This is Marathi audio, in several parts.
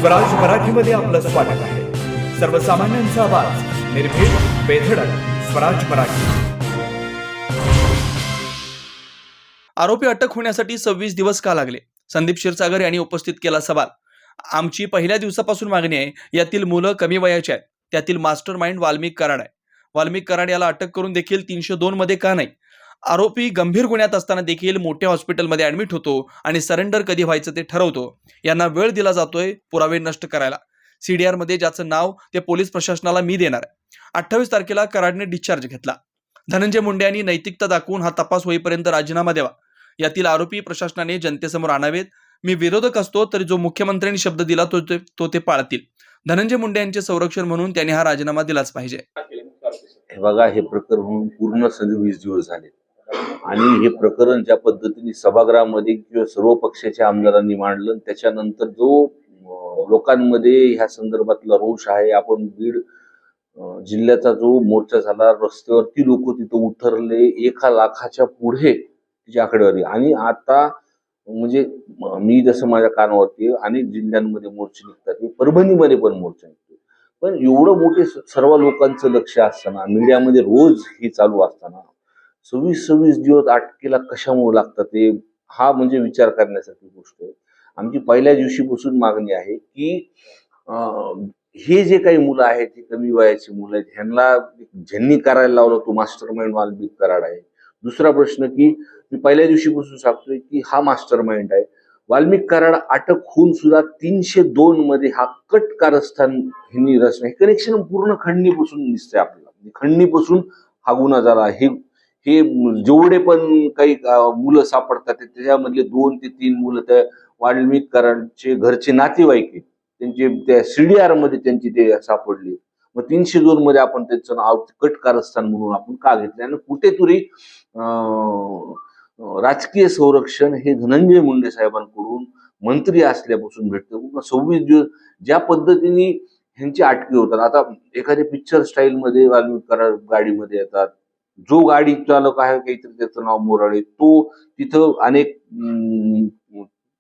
स्वराज मराठीमध्ये आपलं स्वागत आहे. सर्वसामान्यांचा आवाज, निर्भीड, बेधडक, स्वराज मराठी. आरोपी अटक होण्यासाठी 26 दिवस का लागले? संदीप क्षीरसागर यांनी उपस्थित केला सवाल. आमची पहिल्या दिवसापासून मागणी आहे, यातील मुलं कमी वयाची आहेत. त्यातील मास्टर माइंड वाल्मिक कराड आहे. वाल्मिक कराड याला अटक करून देखील 302 मध्ये का नाही? आरोपी गंभीर गुन्ह्यात असताना देखील मोठ्या हॉस्पिटलमध्ये ऍडमिट होतो आणि सरेंडर कधी व्हायचं ते ठरवतो. यांना वेळ दिला जातोय पुरावे नष्ट करायला. CDR मध्ये ज्याचं नाव ते पोलीस प्रशासनाला मी देणार आहे. 28 तारखेला कराडने डिस्चार्ज घेतला. धनंजय मुंडे यांनी नैतिकता दाखवून हा तपास होईपर्यंत राजीनामा द्यावा. यातील आरोपी प्रशासनाने जनतेसमोर आणावेत. मी विरोधक असतो तरी जो मुख्यमंत्र्यांनी शब्द दिला तो ते पाळतील. धनंजय मुंडे यांचे संरक्षण म्हणून त्यांनी हा राजीनामा दिलाच पाहिजे. हे बघा, हे प्रकरण पूर्ण 26 दिवस झाले आणि हे प्रकरण ज्या पद्धतीने सभागृहामध्ये किंवा सर्व पक्षाच्या आमदारांनी मांडलं, त्याच्यानंतर जो लोकांमध्ये ह्या संदर्भातला रोष आहे, आपण बीड जिल्ह्याचा जो मोर्चा झाला, रस्त्यावरती लोक तिथं उतरले, 1 लाखाच्या पुढे तिची आकडेवारी. आणि आता म्हणजे मी जसं माझ्या कानावरती अनेक जिल्ह्यांमध्ये मोर्चे निघतात, परभणीमध्ये पण मोर्चा निघतो, पण एवढं मोठे सर्व लोकांचं लक्ष असताना, मीडियामध्ये रोज हे चालू असताना 26 दिवस अटकेला कशामुळे लागतात ते, हा म्हणजे विचार करण्यासारखी गोष्ट आहे. आमची पहिल्या दिवशीपासून मागणी आहे की हे जे काही मुलं आहेत, ही कमी वयाची मुलं आहेत, ह्यांना ज्यांनी करायला लावलं तो मास्टर माइंड वाल्मिक कराड आहे. दुसरा प्रश्न की मी पहिल्या दिवशीपासून सांगतोय की हा मास्टर माइंड आहे. वाल्मिक कराड अटक होऊन सुद्धा 302 मध्ये हा कट कारस्थान हिनी रचना, हे कनेक्शन पूर्ण खंडणीपासून दिसतंय आपल्याला. खंडणीपासून हा गुन्हा झाला. हे जेवढे पण काही मुलं सापडतात त्याच्यामधले 2 ते 3 मुलं त्या वाल्मिक कराडचे घरचे नातेवाईक आहेत, त्यांचे त्या CDR मध्ये त्यांची ते सापडले. मग 302 मध्ये आपण त्यांचं नाव कट कारस्थान म्हणून आपण का घेतलं? आणि कुठेतरी राजकीय संरक्षण हे धनंजय मुंडे साहेबांकडून मंत्री असल्यापासून भेटतं. 26 दिवस ज्या पद्धतीने ह्यांची अटकी होतात, आता एखाद्या पिक्चर स्टाईल मध्ये वाल्मिक कराड गाडीमध्ये येतात, जो गाडी चालक आहे काहीतरी त्याचं नाव मोराळे, तो तिथं अनेक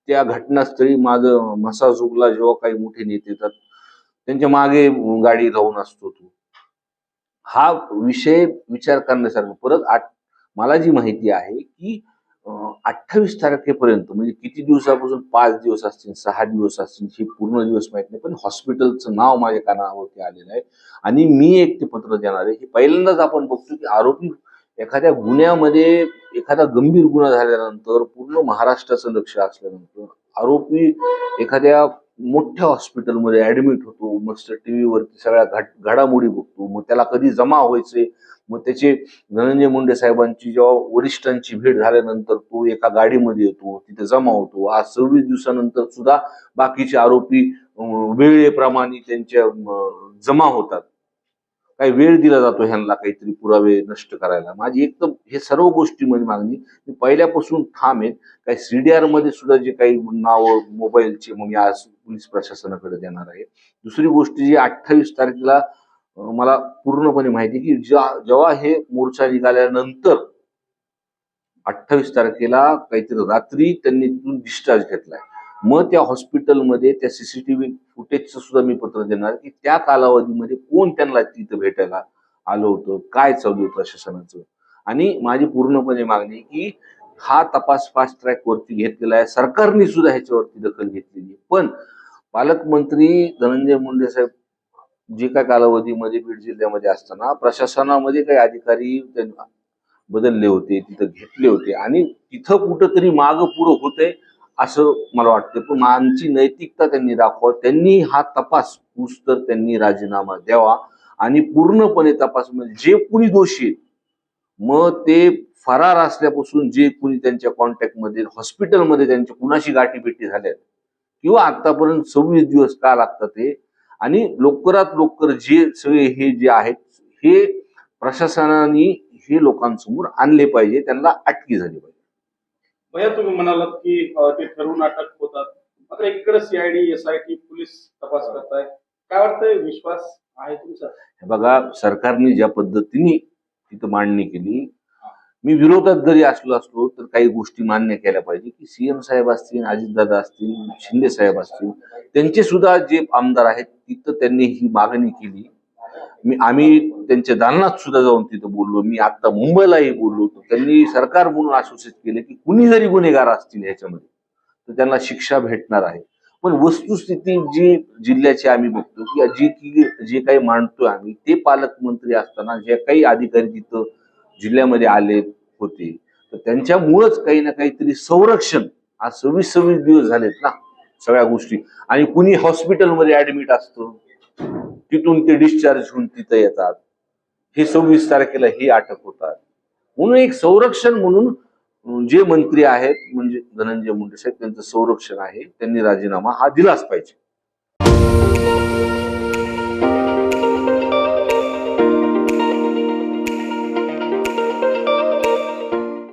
त्या घटनास्थळी माझं मसाजोगला जेव्हा काही मोठे नेते येतात त्यांच्या मागे गाडी लावून असतो तो. हा विषय विचार करण्यासारखा. परत मला जी माहिती आहे की 28 तारखेपर्यंत, म्हणजे किती दिवसापासून, 5 दिवस असतील, 6 दिवस असतील, हे पूर्ण दिवस माहित नाही, पण हॉस्पिटलचं नाव माझ्या कानावरती आलेलं आहे आणि मी एक ते पत्र देणार आहे. हे पहिल्यांदाच आपण बघतो की आरोपी एखाद्या गुन्ह्यामध्ये, एखादा गंभीर गुन्हा झाल्यानंतर, पूर्ण महाराष्ट्राचं लक्ष असल्यानंतर आरोपी एखाद्या मोठ्या हॉस्पिटलमध्ये ऍडमिट होतो, मस्त टीव्हीवरती सगळ्या घडामोडी बघतो, मग त्याला कधी जमा व्हायचे, मग त्याचे धनंजय मुंडे साहेबांची जेव्हा वरिष्ठांची भेट झाल्यानंतर तो एका गाडीमध्ये येतो, तिथे जमा होतो. आज 26 दिवसानंतर सुद्धा बाकीचे आरोपी वेळेप्रमाणे त्यांच्या जमा होतात. काही वेळ दिला जातो ह्यांना काहीतरी पुरावे नष्ट करायला. माझी एकदम हे सर्व गोष्टीमध्ये मागणी मी पहिल्यापासून ठाम आहे. काही CDR मध्ये सुद्धा जे काही नाव मोबाईलचे मग मी आज पोलीस प्रशासनाकडे देणार आहे. दुसरी गोष्ट जी 28 तारखेला मला पूर्णपणे माहिती की जेव्हा हे मोर्चा निघाल्यानंतर 28 तारखेला काहीतरी रात्री त्यांनी तिथून डिस्चार्ज घेतलाय. मग त्या हॉस्पिटलमध्ये त्या CCTV फुटेजचं सुद्धा मी पत्र देणार की त्या कालावधीमध्ये कोण त्यांना तिथं भेटायला आलं होतं, काय चालू आहे प्रशासनाचं. आणि माझी पूर्णपणे मागणी की हा तपास फास्ट ट्रॅक वरती घेतलेला आहे. सरकारने सुद्धा ह्याच्यावरती दखल घेतलेली आहे. पण पालकमंत्री धनंजय मुंडे साहेब जे काय कालावधीमध्ये बीड जिल्ह्यामध्ये असताना प्रशासनामध्ये काही अधिकारी बदलले होते, तिथं घेतले होते आणि तिथं कुठंतरी मागं पुढं होतंय असं मला वाटतं. पण आमची नैतिकता त्यांनी दाखवावं. त्यांनी हा तपास तर त्यांनी राजीनामा द्यावा आणि पूर्णपणे तपास, म्हणजे जे कुणी दोषी आहेत मग ते फरार असल्यापासून जे कुणी त्यांच्या कॉन्टॅक्टमध्ये, हॉस्पिटलमध्ये त्यांच्या कुणाशी गाठीभेटी झाल्यात किंवा आतापर्यंत 26 दिवस का लागतात ते, आणि लवकरात लवकर जे सगळे हे जे आहेत हे प्रशासनाने हे लोकांसमोर आणले पाहिजे, त्यांना अटकी झाली पाहिजे. भैया, तुम्ही म्हणालात की ते ठरवून अटक होतात, मात्र एकीकडे CID SIT पोलीस तपास करताय, काय वाटतंय, विश्वास आहे तुमचा? बघा, सरकारने ज्या पद्धतीने तिथं मांडणी केली, मी विरोधात जरी असलो तर काही गोष्टी मान्य केल्या पाहिजे की सीएम साहेब असतील, अजितदादा असतील, शिंदे साहेब असतील, त्यांचे सुद्धा जे आमदार आहेत तिथं त्यांनी ही मागणी केली. आम्ही त्यांच्या दालनात सुद्धा जाऊन तिथं बोललो. मी आता मुंबईलाही बोललो. तर त्यांनी सरकार म्हणून आश्वासित केले की कुणी जरी गुन्हेगार असतील ह्याच्यामध्ये तर त्यांना शिक्षा भेटणार आहे. पण वस्तुस्थिती जी जिल्ह्याची आम्ही बघतो की जे काही मांडतोय आम्ही ते पालकमंत्री असताना जे काही अधिकारी तिथं जिल्ह्यामध्ये आले होते तर त्यांच्यामुळंच काही ना काहीतरी संरक्षण आज 26 दिवस झालेत ना सगळ्या गोष्टी. आणि कुणी हॉस्पिटलमध्ये ऍडमिट असतं, तिथून ते डिस्चार्ज होऊन तिथं येतात, हे 26 तारखेला हे अटक होतात. म्हणून एक संरक्षण म्हणून जे मंत्री आहेत म्हणजे धनंजय मुंडे साहेब त्यांचं संरक्षण आहे, त्यांनी राजीनामा हा दिलाच पाहिजे.